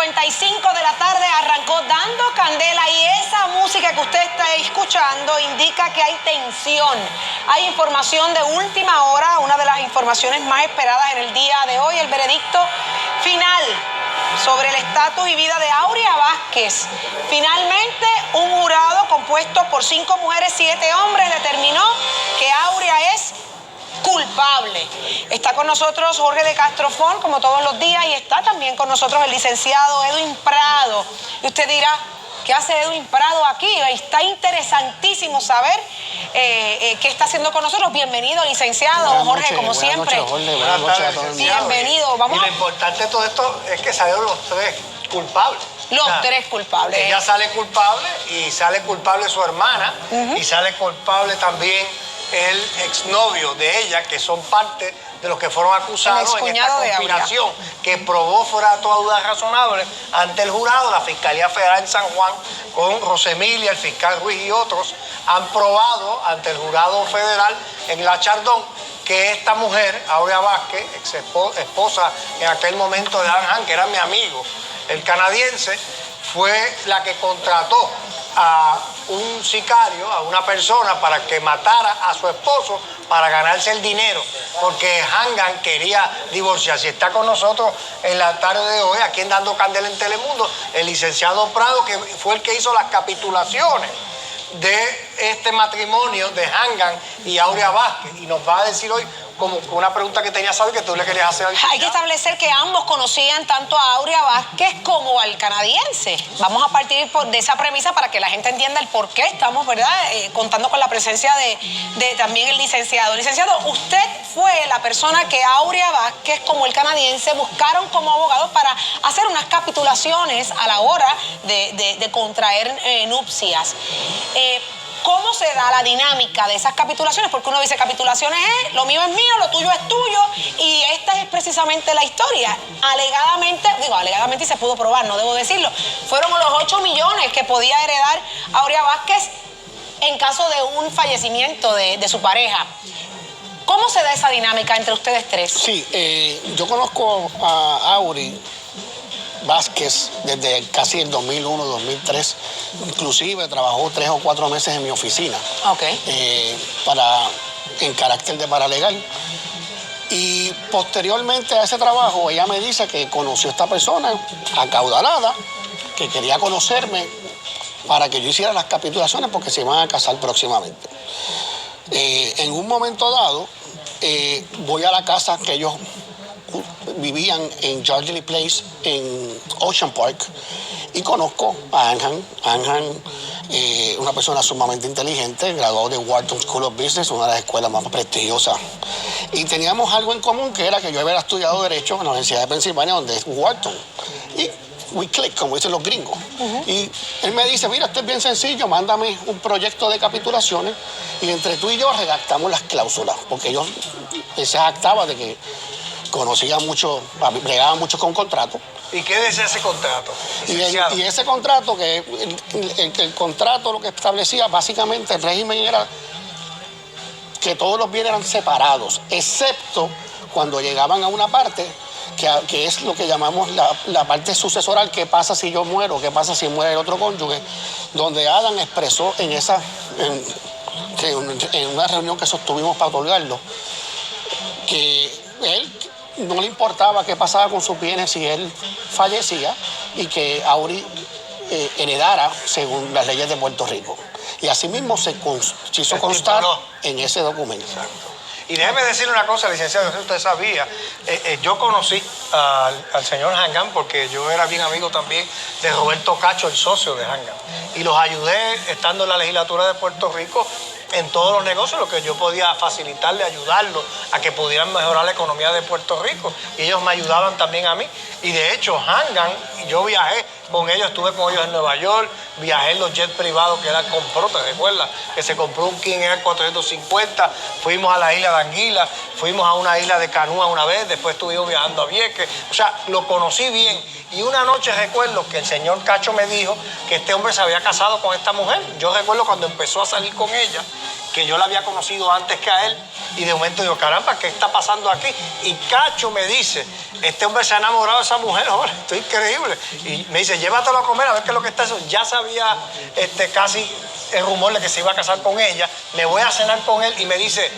8:55 de la tarde arrancó Dando Candela y esa música que usted está escuchando indica que hay tensión. Hay información de última hora, una de las informaciones más esperadas en el día de hoy, el veredicto final sobre el estatus y vida de Aurea Vázquez. Finalmente, un jurado compuesto por 5 mujeres, 7 hombres determinó que Aurea es culpable. Está con nosotros Jorge de Castrofón, como todos los días, y está también con nosotros el licenciado Edwin Prado. Y usted dirá, ¿qué hace Edwin Prado aquí? Está interesantísimo saber qué está haciendo con nosotros. Bienvenido, licenciado Jorge, como siempre. Buenas noches a todos. Bienvenido. Vamos. Y lo importante de todo esto es que salieron los 3 culpables. Los 3 culpables. Ella sale culpable y sale culpable su hermana y sale culpable también el exnovio de ella, que son parte de los que fueron acusados en esta conspiración que probó fuera de toda duda razonable ante el jurado. La Fiscalía Federal en San Juan, con Rosemilia, el fiscal Ruiz y otros, han probado ante el jurado federal en La Chardón que esta mujer, Aurea Vázquez, ex esposa en aquel momento de Dan Han, que era mi amigo, el canadiense, fue la que contrató a un sicario, a una persona, para que matara a su esposo para ganarse el dinero, porque Hangan quería divorciarse. Está con nosotros en la tarde de hoy, aquí en Dando Candela en Telemundo, el licenciado Prado, que fue el que hizo las capitulaciones de este matrimonio de Hangan y Aurea Vázquez, y nos va a decir hoy como una pregunta que tenía Sabi que tú le querías hacer. Hay que establecer que ambos conocían tanto a Aurea Vázquez como al canadiense. Vamos a partir de esa premisa para que la gente entienda el por qué estamos, ¿verdad?, contando con la presencia de también el licenciado. Licenciado, usted fue la persona que Aurea Vázquez como el canadiense buscaron como abogados para hacer unas capitulaciones a la hora de contraer nupcias. ¿Cómo se da la dinámica de esas capitulaciones? Porque uno dice, capitulaciones es, lo mío es mío, lo tuyo es tuyo, y esta es precisamente la historia. Alegadamente, y se pudo probar, no debo decirlo, fueron los 8 millones que podía heredar Aurea Vázquez en caso de un fallecimiento de su pareja. ¿Cómo se da esa dinámica entre ustedes 3? Sí, yo conozco a Aurea Vázquez desde casi el 2001, 2003. Inclusive trabajó 3 o 4 meses en mi oficina. En carácter de paralegal. Y posteriormente a ese trabajo, ella me dice que conoció a esta persona acaudalada, que quería conocerme para que yo hiciera las capitulaciones porque se iban a casar próximamente. En un momento dado, voy a la casa que ellos vivían en Yardley Place, en Ocean Park, y conozco a Anhan, una persona sumamente inteligente, graduado de Wharton School of Business, una de las escuelas más prestigiosas. Y teníamos algo en común, que era que yo había estudiado Derecho en la Universidad de Pensilvania, donde es Wharton. Y we click, como dicen los gringos. Y él me dice, mira, esto es bien sencillo, mándame un proyecto de capitulaciones y entre tú y yo redactamos las cláusulas, porque yo se jactaba de que conocía mucho, bregaba mucho con contratos. ¿Y qué decía ese contrato? Y ese contrato, el contrato lo que establecía básicamente el régimen era que todos los bienes eran separados, excepto cuando llegaban a una parte que es lo que llamamos la parte sucesoral. ¿Qué pasa si yo muero? ¿Qué pasa si muere el otro cónyuge? Donde Adam expresó en una reunión que sostuvimos para otorgarlo, que él no le importaba qué pasaba con sus bienes si él fallecía y que Aurea heredara según las leyes de Puerto Rico. Y así mismo se hizo constar en ese documento. Exacto. Y déjeme decirle una cosa, licenciado, no sé si usted sabía, yo conocí al señor Hangan porque yo era bien amigo también de Roberto Cacho, el socio de Hangan, y los ayudé estando en la legislatura de Puerto Rico en todos los negocios, lo que yo podía facilitarle, ayudarlos a que pudieran mejorar la economía de Puerto Rico, y ellos me ayudaban también a mí. Y de hecho, Hangan, yo viajé con ellos, estuve con ellos en Nueva York, viajé en los jets privados que él compró, ¿te recuerdas? Que se compró un King Air 450, fuimos a la isla de Anguila, fuimos a una isla de Canoa una vez, después estuvimos viajando a Vieques, o sea, lo conocí bien. Y una noche recuerdo que el señor Cacho me dijo que este hombre se había casado con esta mujer. Yo recuerdo cuando empezó a salir con ella, que yo la había conocido antes que a él. Y de momento digo, caramba, ¿qué está pasando aquí? Y Cacho me dice, este hombre se ha enamorado de esa mujer, ahora, esto es increíble. Y me dice, llévatelo a comer a ver qué es lo que está eso. Ya sabía casi el rumor de que se iba a casar con ella. Me voy a cenar con él y me dice,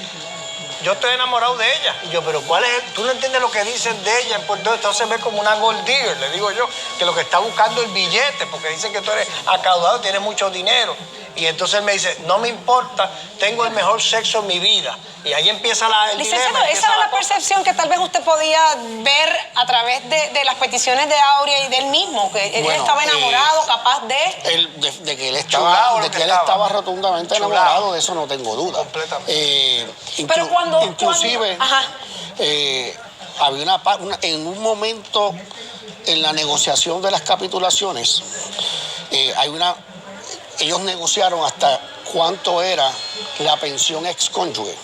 yo estoy enamorado de ella. Y yo, pero ¿cuál es? Tú no entiendes lo que dicen de ella en Puerto Rico. Entonces ve como una gold digger, le digo yo, que lo que está buscando es el billete, porque dicen que tú eres acaudado, tienes mucho dinero. Y entonces él me dice, no me importa, tengo el mejor sexo en mi vida. Y ahí empieza el Licenciado, dilema. esa era la percepción que tal vez usted podía ver a través de las peticiones de Aurea y de él mismo, que él estaba enamorado, capaz de que él estaba rotundamente enamorado, de eso no tengo duda. Completamente. Pero cuando... Inclusive, había en un momento en la negociación de las capitulaciones, ellos negociaron hasta cuánto era la pensión excónyuge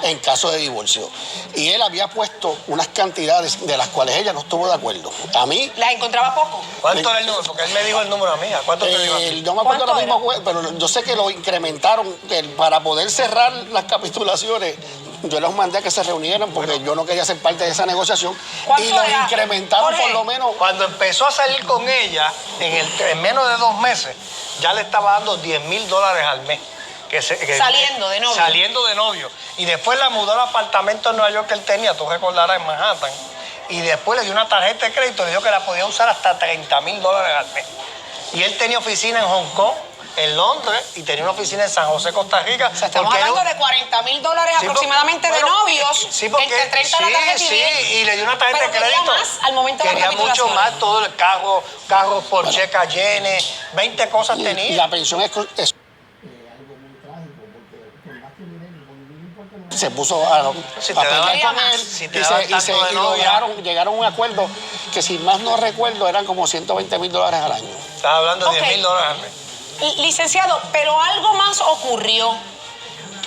en caso de divorcio. Y él había puesto unas cantidades de las cuales ella no estuvo de acuerdo. A mí... ¿Las encontraba poco? ¿Cuánto era el número? Porque él me dijo el número a mí. ¿Cuánto te dijo a ti? No me acuerdo ahora mismo, pero yo sé que lo incrementaron para poder cerrar las capitulaciones. Yo los mandé a que se reunieran porque yo no quería ser parte de esa negociación. Y los incrementaron, Jorge, por lo menos. Cuando empezó a salir con ella, en menos de 2 meses, ya le estaba dando $10,000 al mes. Saliendo de novio. Saliendo de novio. Y después la mudó al apartamento en Nueva York que él tenía, tú recordarás, en Manhattan. Y después le dio una tarjeta de crédito, le dijo que la podía usar hasta $30,000 al mes. Y él tenía oficina en Hong Kong, en Londres, y tenía una oficina en San José, Costa Rica. O sea, estamos hablando de $40,000 aproximadamente de novios. Sí, porque entre 30 la tarjeta y le dio una tarjeta de crédito. Quería más al momento de la capitulación. Mucho más, todo el carro Porsche Cayenne, 20 cosas tenía. Y la pensión es se puso a pelear con él, llegaron a un acuerdo que, si más no recuerdo, eran como $120,000 al año. Estás hablando de $10,000 al mes. Licenciado, pero algo más ocurrió.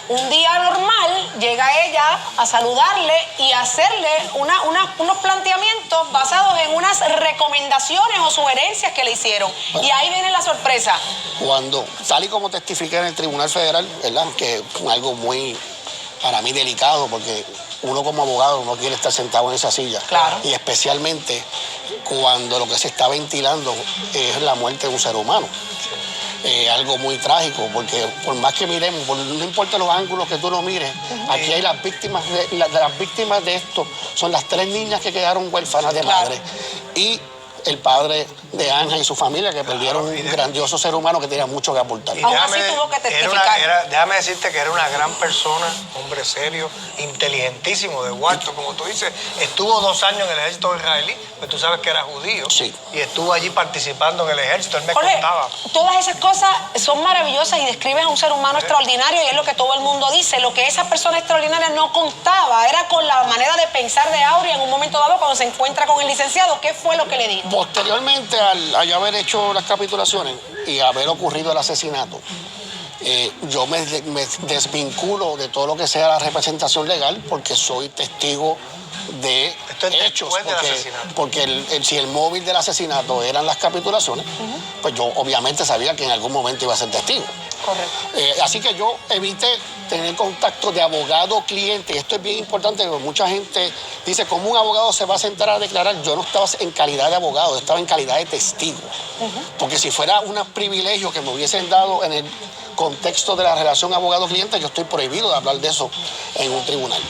Un día normal llega ella a saludarle y a hacerle unos planteamientos basados en unas recomendaciones o sugerencias que le hicieron. Bueno, y ahí viene la sorpresa. Cuando, tal y como testifiqué en el Tribunal Federal, ¿verdad?, que es algo muy, para mí, delicado, porque uno como abogado no quiere estar sentado en esa silla. Claro. Y especialmente cuando lo que se está ventilando es la muerte de un ser humano. Algo muy trágico, porque por más que miremos, no importa los ángulos que tú no mires, aquí hay las víctimas las víctimas de esto son las 3 niñas que quedaron huérfanas de madre y el padre de Anja y su familia, que perdieron un grandioso ser humano que tenía mucho que aportar. Aún así tuvo que testificar. Déjame decirte que era una gran persona, hombre serio, inteligentísimo, de Wharton, como tú dices. Estuvo 2 años en el ejército israelí, pues tú sabes que era judío. Sí. Y estuvo allí participando en el ejército, él me Jorge, contaba. Todas esas cosas son maravillosas y describen a un ser humano extraordinario, y es lo que todo el mundo dice. Lo que esa persona extraordinaria no contaba era con la manera de pensar de Aurea en un momento dado cuando se encuentra con el licenciado. ¿Qué fue lo que le dijo? Posteriormente, al yo haber hecho las capitulaciones y haber ocurrido el asesinato, yo me desvinculo de todo lo que sea la representación legal, porque soy testigo de hechos. Porque si el móvil del asesinato eran las capitulaciones, pues yo obviamente sabía que en algún momento iba a ser testigo. Correcto. Así que yo evité tener contacto de abogado-cliente. Esto es bien importante, porque mucha gente dice, ¿cómo un abogado se va a sentar a declarar? Yo no estaba en calidad de abogado, estaba en calidad de testigo. Porque si fuera un privilegio que me hubiesen dado en el contexto de la relación abogado-cliente, yo estoy prohibido de hablar de eso en un tribunal.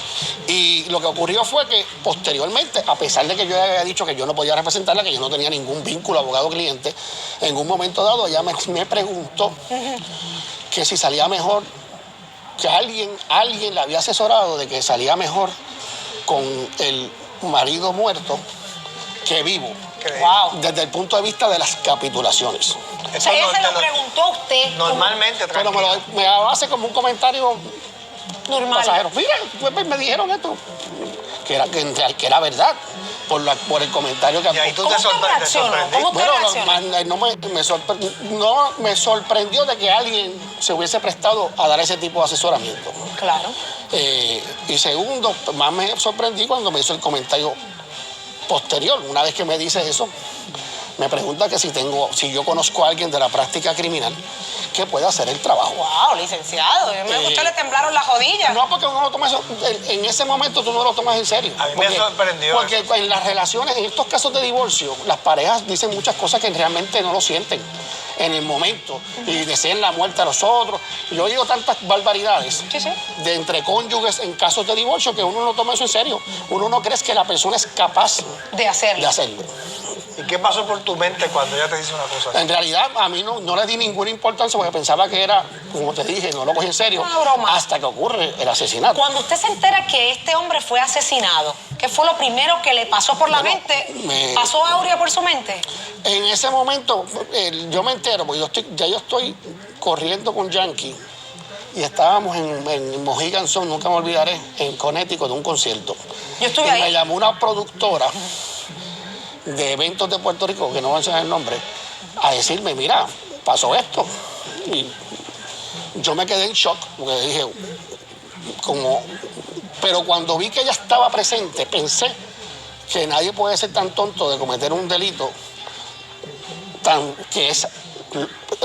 Y lo que ocurrió fue que posteriormente, a pesar de que yo había dicho que yo no podía representarla, que yo no tenía ningún vínculo abogado-cliente, en un momento dado ella me preguntó que si salía mejor, que alguien le había asesorado de que salía mejor con el marido muerto que vivo. Wow. Desde el punto de vista de las capitulaciones. O sea, ella se lo preguntó a usted. Normalmente, pero me hace como un comentario normal. Pasajero. Mira, pues me dijeron esto, que era verdad, por el comentario que... Y ahí tú te sorprendiste. ¿Cómo te reaccionó? No me sorprendió de que alguien se hubiese prestado a dar ese tipo de asesoramiento. Claro. Y segundo, más me sorprendí cuando me hizo el comentario posterior. Una vez que me dice eso, me pregunta que si yo conozco a alguien de la práctica criminal que pueda hacer el trabajo. Wow, licenciado. ¿Usted le temblaron las rodillas? No, porque uno lo toma eso, en ese momento tú no lo tomas en serio. A mí me sorprendió. Porque en las relaciones, en estos casos de divorcio, las parejas dicen muchas cosas que realmente no lo sienten en el momento y desean la muerte a los otros. Yo he oído tantas barbaridades de entre cónyuges en casos de divorcio que uno no toma eso en serio. Uno no cree que la persona es capaz de hacerlo. ¿Y qué pasó por tu mente cuando ella te dice una cosa así? En realidad, a mí no le di ninguna importancia porque pensaba que era, como te dije, no lo cogí en serio. Una broma. Hasta que ocurre el asesinato. Cuando usted se entera que este hombre fue asesinado, ¿qué fue lo primero que le pasó por la mente? ¿Pasó Aurea por su mente? En ese momento, yo me entero, porque yo estoy corriendo con Yankee y estábamos en Mohegan Sun, nunca me olvidaré, en Connecticut, de un concierto. Yo estuve ahí. Me llamó una productora de eventos de Puerto Rico, que no voy a enseñar el nombre, a decirme, mira, pasó esto. Y yo me quedé en shock, porque dije, pero cuando vi que ella estaba presente, pensé que nadie puede ser tan tonto de cometer un delito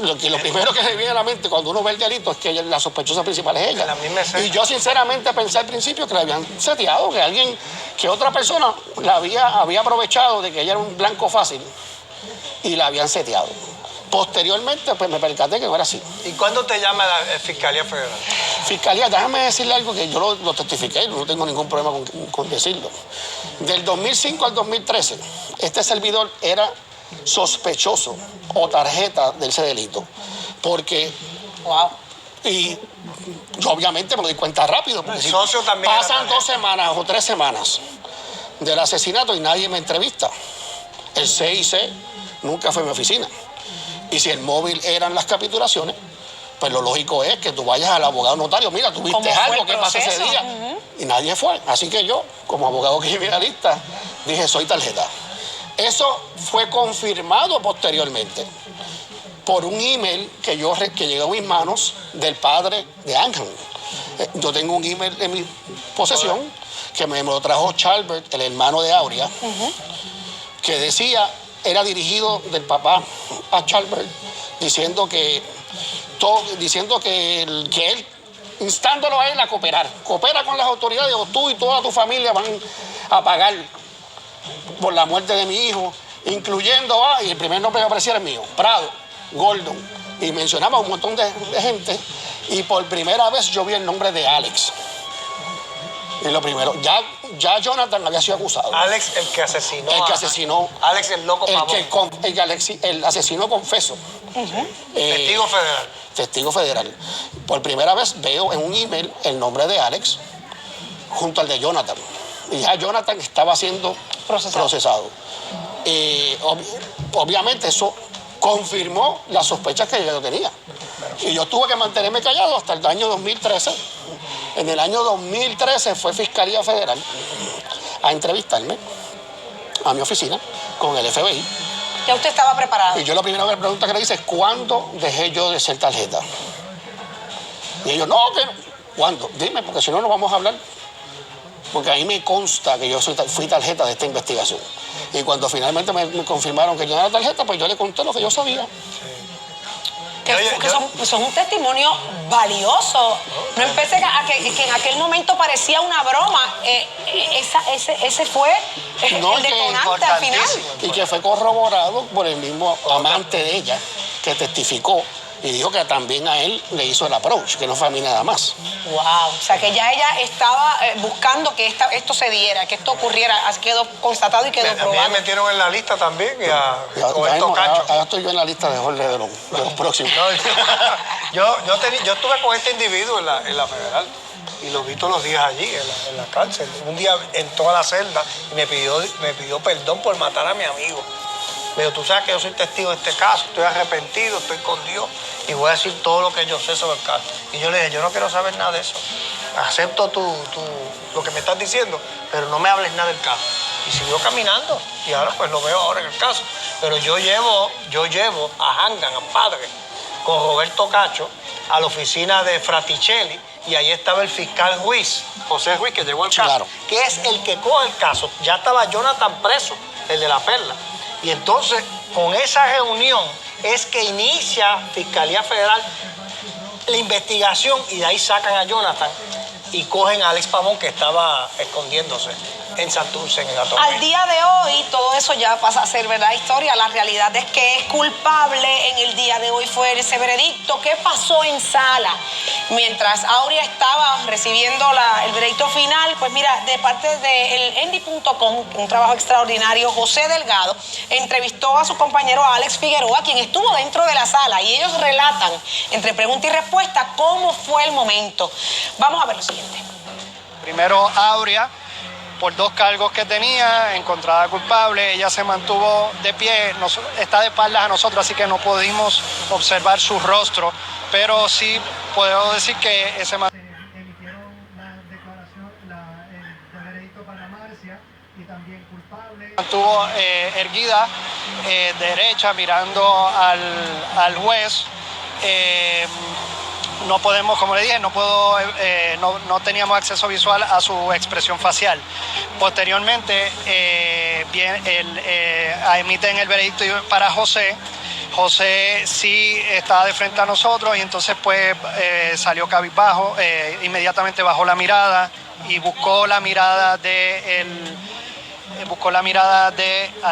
lo primero que se viene a la mente cuando uno ve el delito es que la sospechosa principal es ella. Y yo sinceramente pensé al principio que la habían seteado, que otra persona la había aprovechado de que ella era un blanco fácil y la habían seteado. Posteriormente, pues me percaté que no era así. ¿Y cuándo te llama la Fiscalía Federal? Fiscalía, déjame decirle algo que yo lo testifiqué, no tengo ningún problema con decirlo. Del 2005 al 2013, este servidor era sospechoso o tarjeta de ese delito. Porque... Wow. Y yo obviamente me doy cuenta rápido. Porque el socio también pasan 2 semanas o 3 semanas del asesinato y nadie me entrevista. El CIC nunca fue a mi oficina. Y si el móvil eran las capitulaciones, pues lo lógico es que tú vayas al abogado notario. Mira, tú viste algo, ¿qué pasó ese día? Y nadie fue. Así que yo, como abogado criminalista, dije, soy tarjeta. Eso fue confirmado posteriormente por un email que llegó a mis manos del padre de Ángel. Yo tengo un email en mi posesión que me lo trajo Chalbert, el hermano de Aurea, que decía, era dirigido del papá a Chalbert, diciendo que él, instándolo a él a cooperar. Coopera con las autoridades o tú y toda tu familia van a pagar por la muerte de mi hijo, incluyendo y el primer nombre que apareciera es mío, Prado, Gordon, y mencionaba un montón de gente, y por primera vez yo vi el nombre de Alex. Y lo primero, ya Jonathan había sido acusado. Alex, el que asesinó. El que asesinó. Alex, el loco pavón. El asesino confeso. Testigo federal. Testigo federal. Por primera vez veo en un email el nombre de Alex junto al de Jonathan. Y ya Jonathan estaba siendo procesado. Obviamente eso confirmó las sospechas que yo tenía. Y yo tuve que mantenerme callado hasta el año 2013. En el año 2013 fue Fiscalía Federal a entrevistarme a mi oficina con el FBI. ¿Ya usted estaba preparado? Y yo la primera pregunta que le hice es, ¿cuándo dejé yo de ser tarjeta? Y ellos, no, que no. ¿Cuándo? Dime, porque si no, no vamos a hablar. Porque a mí me consta que yo fui tarjeta de esta investigación. Y cuando finalmente me confirmaron que yo era tarjeta, pues yo le conté lo que yo sabía. Son un testimonio valioso. No empecé a que en aquel momento parecía una broma. Ese fue el detonante al final. Y que fue corroborado por el mismo amante de ella, que testificó y dijo que también a él le hizo el approach, que no fue a mí nada más. Wow, o sea que ya ella estaba buscando que esto se diera, que esto ocurriera, así quedó constatado y quedó probado. También me metieron en la lista también con estos cachos. Ahora estoy yo en la lista de Jorge de los próximos. No, yo estuve con este individuo en la federal y lo vi todos los días allí, en la cárcel. Un día en toda la celda y me pidió perdón por matar a mi amigo. Me dijo, tú sabes que yo soy testigo de este caso, estoy arrepentido, estoy con Dios y voy a decir todo lo que yo sé sobre el caso. Y yo le dije, yo no quiero saber nada de eso. Acepto lo que me estás diciendo, pero no me hables nada del caso. Y siguió caminando y ahora pues lo veo ahora en el caso. Pero yo llevo a Hangan, al padre, con Roberto Cacho, a la oficina de Fraticelli y ahí estaba el fiscal Ruiz, José Ruiz, que llevó el caso, claro, que es el que coge el caso. Ya estaba Jonathan preso, el de la perla. Y entonces, con esa reunión es que inicia Fiscalía Federal la investigación y de ahí sacan a Jonathan y cogen a Alex Pavón, que estaba escondiéndose en Santurce, en Atomayor. Al día de hoy, todo eso ya pasa a ser, ¿verdad?, historia. La realidad es que es culpable. En el día de hoy fue ese veredicto. ¿Qué pasó en sala? Mientras Aurea estaba recibiendo el veredicto final, pues mira, de parte de Endy.com, un trabajo extraordinario, José Delgado entrevistó a su compañero Alex Figueroa, quien estuvo dentro de la sala, y ellos relatan, entre pregunta y respuesta, cómo fue el momento. Vamos a ver lo siguiente. Primero, Aurea, por 2 cargos que tenía, encontrada culpable. Ella se mantuvo de pie, está de espaldas a nosotros, así que no pudimos observar su rostro, pero sí puedo decir que ese emitieron la declaración, el veredicto para Marcia y también culpable. Mantuvo erguida, derecha, mirando al juez. No podemos, como le dije, no teníamos acceso visual a su expresión facial. Posteriormente, emiten el veredicto para José. José sí estaba de frente a nosotros y entonces pues salió cabizbajo, inmediatamente bajó la mirada y buscó la mirada de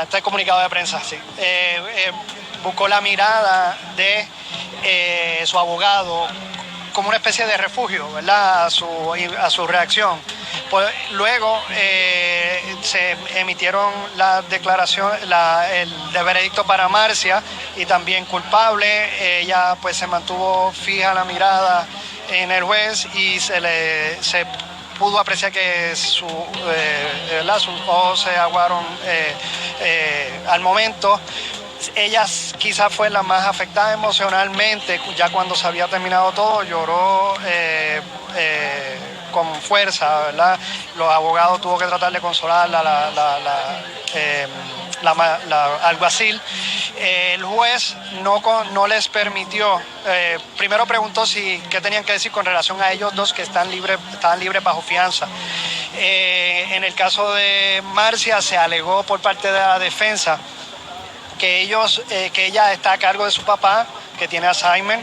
este comunicado de prensa, sí. Buscó la mirada de su abogado como una especie de refugio, ¿verdad?, a su reacción. Pues, luego se emitieron la declaración, el veredicto para Marcia y también culpable. Ella pues se mantuvo fija la mirada en el juez y se pudo apreciar que sus ojos se aguaron al momento. Ella quizás fue la más afectada emocionalmente. Ya cuando se había terminado todo, lloró con fuerza, ¿verdad? Los abogados tuvo que tratar de consolarla, la alguacil. El juez no les permitió, primero preguntó qué tenían que decir con relación a ellos dos que estaban libres bajo fianza. En el caso de Marcia se alegó por parte de la defensa que ella está a cargo de su papá, que tiene Alzheimer.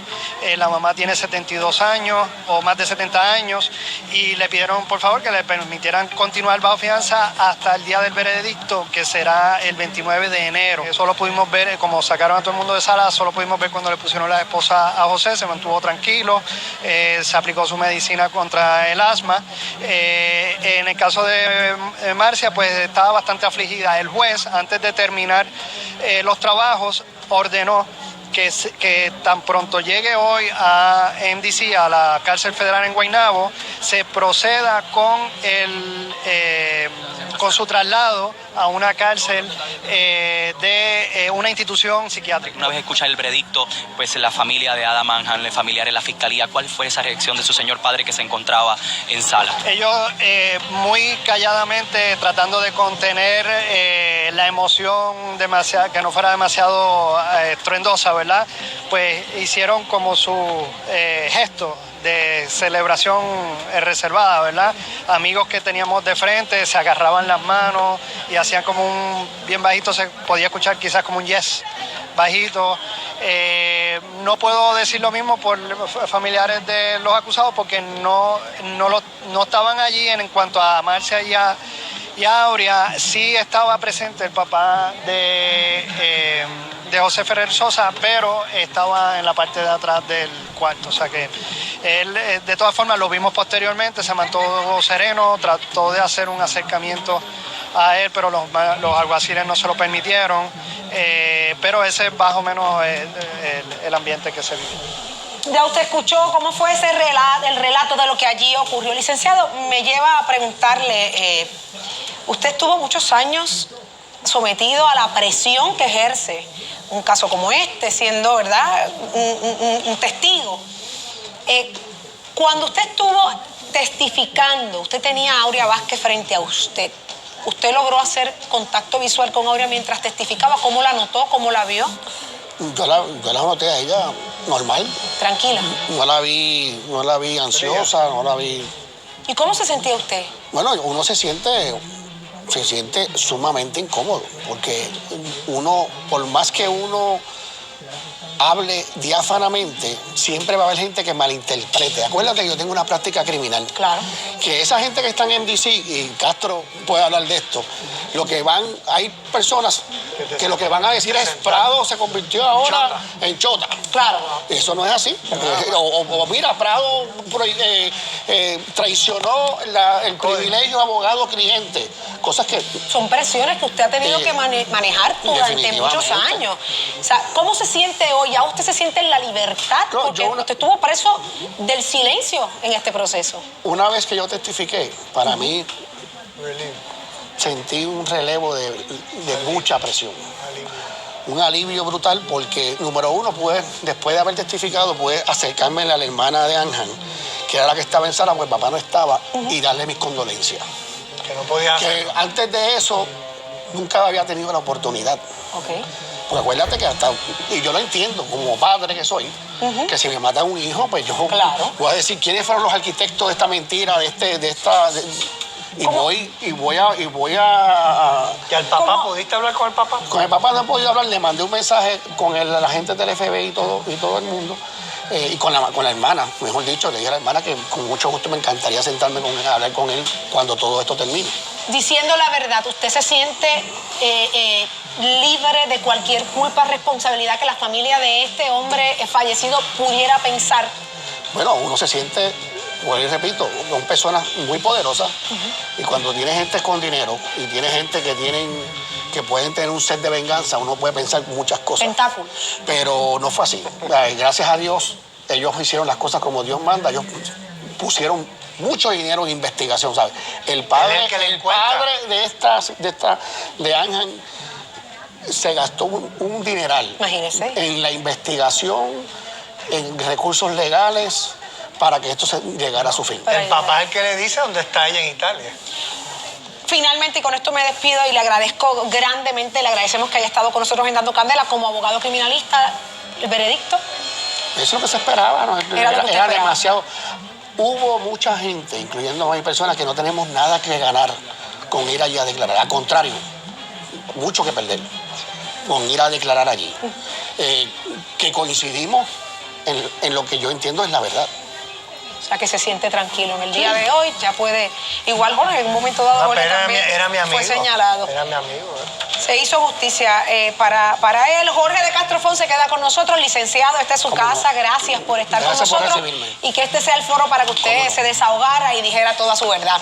La mamá tiene 72 años o más de 70 años y le pidieron por favor que le permitieran continuar bajo fianza hasta el día del veredicto, que será el 29 de enero. Eso lo pudimos ver, como sacaron a todo el mundo de sala, solo pudimos ver cuando le pusieron la esposa a José. Se mantuvo tranquilo, se aplicó su medicina contra el asma. En el caso de Marcia, pues estaba bastante afligida. El juez, antes de terminar los trabajos, ordenó que tan pronto llegue hoy a MDC, a la cárcel federal en Guaynabo, se proceda con su traslado a una cárcel de una institución psiquiátrica. Una vez escuchar el veredicto, pues la familia de Ada Manhan, los familiares, la fiscalía, ¿cuál fue esa reacción de su señor padre que se encontraba en sala? Ellos muy calladamente, tratando de contener la emoción, que no fuera demasiado estruendosa, ¿verdad? Pues hicieron como su gesto de celebración reservada, ¿verdad? Amigos que teníamos de frente se agarraban las manos y hacían como bien bajito, se podía escuchar quizás como un yes bajito. No puedo decir lo mismo por familiares de los acusados porque no estaban allí. En cuanto a Marcia y a Aurea, sí estaba presente el papá de José Ferrer Sosa, pero estaba en la parte de atrás del cuarto. O sea que él, de todas formas, lo vimos posteriormente, se mantuvo sereno, trató de hacer un acercamiento a él, pero los alguaciles no se lo permitieron. Pero ese es más o menos el ambiente que se vive. Ya usted escuchó cómo fue el relato de lo que allí ocurrió. Licenciado, me lleva a preguntarle, usted estuvo muchos años sometido a la presión que ejerce un caso como este, siendo, ¿verdad?, un testigo. Cuando usted estuvo testificando, usted tenía a Aurea Vázquez frente a usted. ¿Usted logró hacer contacto visual con Aurea mientras testificaba? ¿Cómo la notó? ¿Cómo la vio? Yo la noté a ella normal. Tranquila. No la vi ansiosa, no la vi... ¿Y cómo se sentía usted? Bueno, uno se siente se siente sumamente incómodo, porque uno, por más que uno hable diáfanamente, siempre va a haber gente que malinterprete. Acuérdate que yo tengo una práctica criminal. Claro. Que esa gente que está en MDC, y Castro puede hablar de esto, hay personas que lo que van a decir es Prado se convirtió ahora en chota. Claro. Eso no es así. O mira, Prado traicionó el privilegio abogado-cliente. Cosas que... Son presiones que usted ha tenido que manejar durante muchos años. O sea, ¿cómo se siente hoy? ¿Ya usted se siente en la libertad? No, porque usted estuvo preso del silencio en este proceso. Una vez que yo testifiqué, para mí sentí un relevo de mucha presión. Un alivio brutal porque, número uno, después de haber testificado, pude acercarme a la hermana de Ángel, que era la que estaba en sala, porque papá no estaba, y darle mis condolencias. Que no podía hacer. Que antes de eso, nunca había tenido la oportunidad. Okay. Porque acuérdate que y yo lo entiendo, como padre que soy, que si me matan un hijo, pues yo voy a decir quiénes fueron los arquitectos de esta mentira, y voy a... ¿Y al papá? ¿Pudiste hablar con el papá? Con el papá no he podido hablar, le mandé un mensaje con la gente del FBI y todo el mundo. Y con la hermana, mejor dicho, le dije a la hermana que con mucho gusto me encantaría sentarme con él, a hablar con él cuando todo esto termine. Diciendo la verdad, ¿usted se siente libre de cualquier culpa, responsabilidad que la familia de este hombre fallecido pudiera pensar? Bueno, uno se siente, bueno, y repito, son personas muy poderosas y cuando tiene gente con dinero y tiene gente que pueden tener un set de venganza, uno puede pensar muchas cosas. Tentáculos. Pero no fue así. Gracias a Dios, ellos hicieron las cosas como Dios manda. Ellos pusieron mucho dinero en investigación, ¿sabes? El padre de Ángel se gastó un dineral. Imagínese. En la investigación, en recursos legales, para que esto llegara a su fin. El papá es el que le dice dónde está ella en Italia. Finalmente, y con esto me despido y le agradezco grandemente, le agradecemos que haya estado con nosotros en Dando Candela como abogado criminalista. ¿El veredicto? Eso es lo que se esperaba, ¿no? Era demasiado. Hubo mucha gente, incluyendo a mi persona, que no tenemos nada que ganar con ir allí a declarar. Al contrario, mucho que perder con ir a declarar allí. Que coincidimos en lo que yo entiendo es la verdad. O sea, que se siente tranquilo en el día de hoy, ya puede... Igual, Jorge, en un momento dado, Jorge también era mi amigo, fue señalado. Era mi amigo. Se hizo justicia para él. Jorge de Castrofón se queda con nosotros, licenciado, esta es su casa, gracias por estar con nosotros. Y que este sea el foro para que usted se desahogara y dijera toda su verdad.